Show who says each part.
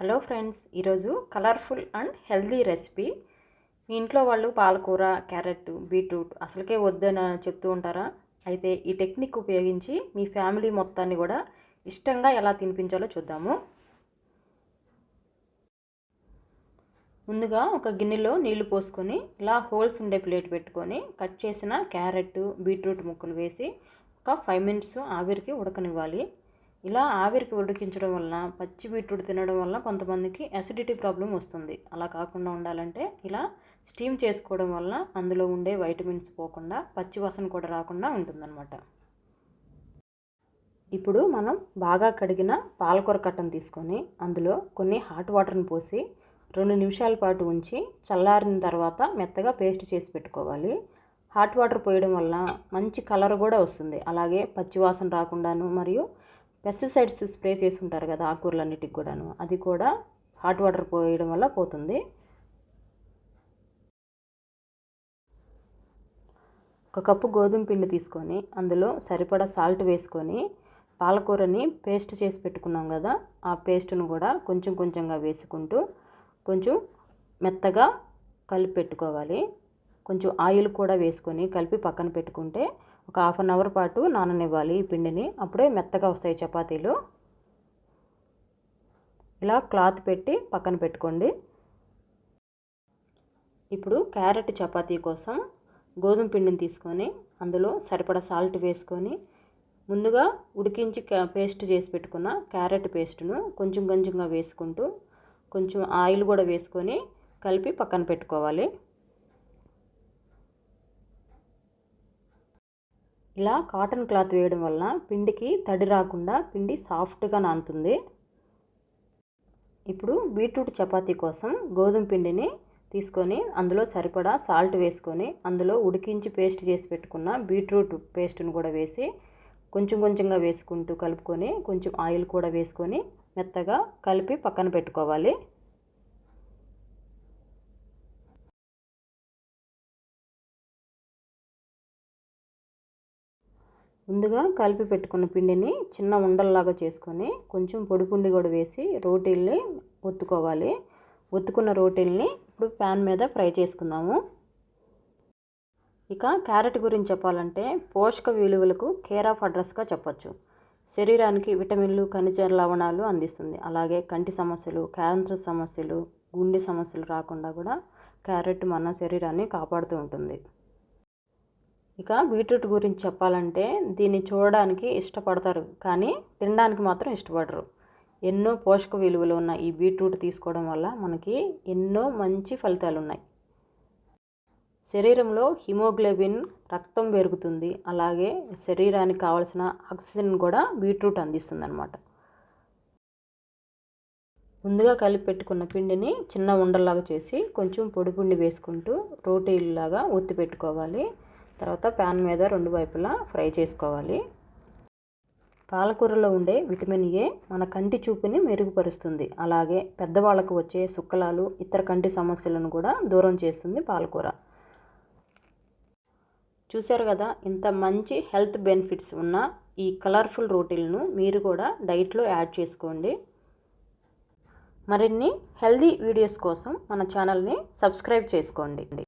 Speaker 1: Hello friends, ఈరోజు colourful and healthy recipe. మీ ఇంట్లో వాళ్ళు పాలకూర, క్యారెట్, బీట్రూట్ అసలుకే వద్దని చెప్తూ ఉంటారా? అయితే ఈ టెక్నిక్ ఉపయోగించి మీ ఫ్యామిలీ మొత్తాన్ని కూడా ఇష్టంగా ఎలా తినిపించాలో చూద్దాము. ముందుగా ఒక గిన్నెలో నీళ్లు పోసుకొని ఇలా హోల్స్ ఉండే ప్లేట్ పెట్టుకొని కట్ చేసిన క్యారెట్, బీట్రూట్ ముక్కలు వేసి ఒక 5 మినిట్స్ ఆవిరికి ఉడకనివ్వాలి. ఇలా ఆవిరికి ఉడికించడం వల్ల పచ్చి బీట్రూట్ తినడం వల్ల కొంతమందికి అసిడిటీ ప్రాబ్లం వస్తుంది. అలా కాకుండా ఉండాలంటే ఇలా స్టీమ్ చేసుకోవడం వల్ల అందులో ఉండే వైటమిన్స్ పోకుండా పచ్చి వాసన కూడా రాకుండా ఉంటుందన్నమాట. ఇప్పుడు మనం బాగా కడిగిన పాలకూర కట్టను తీసుకొని అందులో కొన్ని హాట్ వాటర్ని పోసి 2 నిమిషాల పాటు ఉంచి చల్లారిన తర్వాత మెత్తగా పేస్ట్ చేసి పెట్టుకోవాలి. హాట్ వాటర్ పోయడం వల్ల మంచి కలర్ కూడా వస్తుంది. అలాగే పచ్చి వాసన రాకుండాను మరియు పెస్టిసైడ్స్ స్ప్రే చేసి ఉంటారు కదా ఆకుకూరలన్నిటికి కూడాను, అది కూడా హాట్ వాటర్ పోయడం వల్ల పోతుంది. ఒక కప్పు గోధుమ పిండి తీసుకొని అందులో సరిపడా సాల్ట్ వేసుకొని పాలకూరని పేస్ట్ చేసి పెట్టుకున్నాం కదా, ఆ పేస్ట్ను కూడా కొంచెం కొంచెంగా వేసుకుంటూ కొంచెం మెత్తగా కలిపి పెట్టుకోవాలి. కొంచెం ఆయిల్ కూడా వేసుకొని కలిపి పక్కన పెట్టుకుంటే ఒక 1/2 అవర్ పాటు నాననివ్వాలి ఈ పిండిని. అప్పుడే మెత్తగా వస్తాయి చపాతీలు. ఇలా క్లాత్ పెట్టి పక్కన పెట్టుకోండి. ఇప్పుడు క్యారెట్ చపాతీ కోసం గోధుమ పిండిని తీసుకొని అందులో సరిపడా సాల్ట్ వేసుకొని ముందుగా ఉడికించి పేస్ట్ చేసి పెట్టుకున్న క్యారెట్ పేస్ట్ను కొంచెం కొంచెంగా వేసుకుంటూ కొంచెం ఆయిల్ కూడా వేసుకొని కలిపి పక్కన పెట్టుకోవాలి. ఇలా కాటన్ క్లాత్ వేయడం వల్ల పిండికి తడి రాకుండా పిండి సాఫ్ట్గా నానుతుంది. ఇప్పుడు బీట్రూట్ చపాతీ కోసం గోధుమ పిండిని తీసుకొని అందులో సరిపడా సాల్ట్ వేసుకొని అందులో ఉడికించి పేస్ట్ చేసి పెట్టుకున్న బీట్రూట్ పేస్ట్ను కూడా వేసి కొంచెం కొంచెంగా వేసుకుంటూ కలుపుకొని కొంచెం ఆయిల్ కూడా వేసుకొని మెత్తగా కలిపి పక్కన పెట్టుకోవాలి. ముందుగా కలిపి పెట్టుకున్న పిండిని చిన్న ఉండల్లాగా చేసుకొని కొంచెం పొడి పిండి కూడా వేసి రోటీల్ని ఒత్తుకోవాలి. ఒత్తుకున్న రోటీల్ని ఇప్పుడు ప్యాన్ మీద ఫ్రై చేసుకుందాము. ఇక క్యారెట్ గురించి చెప్పాలంటే పోషక విలువలకు కేర్ ఆఫ్ అడ్రస్గా చెప్పచ్చు. శరీరానికి విటమిన్లు, ఖనిజ లవణాలు అందిస్తుంది. అలాగే కంటి సమస్యలు, క్యాన్సర్ సమస్యలు, గుండె సమస్యలు రాకుండా కూడా క్యారెట్ మన శరీరాన్ని కాపాడుతూ ఉంటుంది. ఇక బీట్రూట్ గురించి చెప్పాలంటే దీన్ని చూడడానికి ఇష్టపడతారు కానీ తినడానికి మాత్రం ఇష్టపడరు. ఎన్నో పోషక విలువలు ఉన్న ఈ బీట్రూట్ తీసుకోవడం వల్ల మనకి ఎన్నో మంచి ఫలితాలు ఉన్నాయి. శరీరంలో హిమోగ్లోబిన్, రక్తం పెరుగుతుంది. అలాగే శరీరానికి కావాల్సిన ఆక్సిజన్ కూడా బీట్రూట్ అందిస్తుంది అన్నమాట. ముందుగా కలిపి పెట్టుకున్న పిండిని చిన్న ఉండల్లాగా చేసి కొంచెం పొడి పిండి వేసుకుంటూ రోటీలాగా ఒత్తి పెట్టుకోవాలి. తర్వాత ప్యాన్ మీద 2 వైపులా ఫ్రై చేసుకోవాలి. పాలకూరలో ఉండే విటమిన్ ఏ మన కంటి చూపుని మెరుగుపరుస్తుంది. అలాగే పెద్దవాళ్ళకు వచ్చే సుక్కలాలు, ఇతర కంటి సమస్యలను కూడా దూరం చేస్తుంది పాలకూర. చూశారు కదా, ఇంత మంచి హెల్త్ బెనిఫిట్స్ ఉన్న ఈ కలర్ఫుల్ రోటీలను మీరు కూడా డైట్లో యాడ్ చేసుకోండి. మరిన్ని హెల్దీ వీడియోస్ కోసం మన ఛానల్ని సబ్స్క్రైబ్ చేసుకోండి.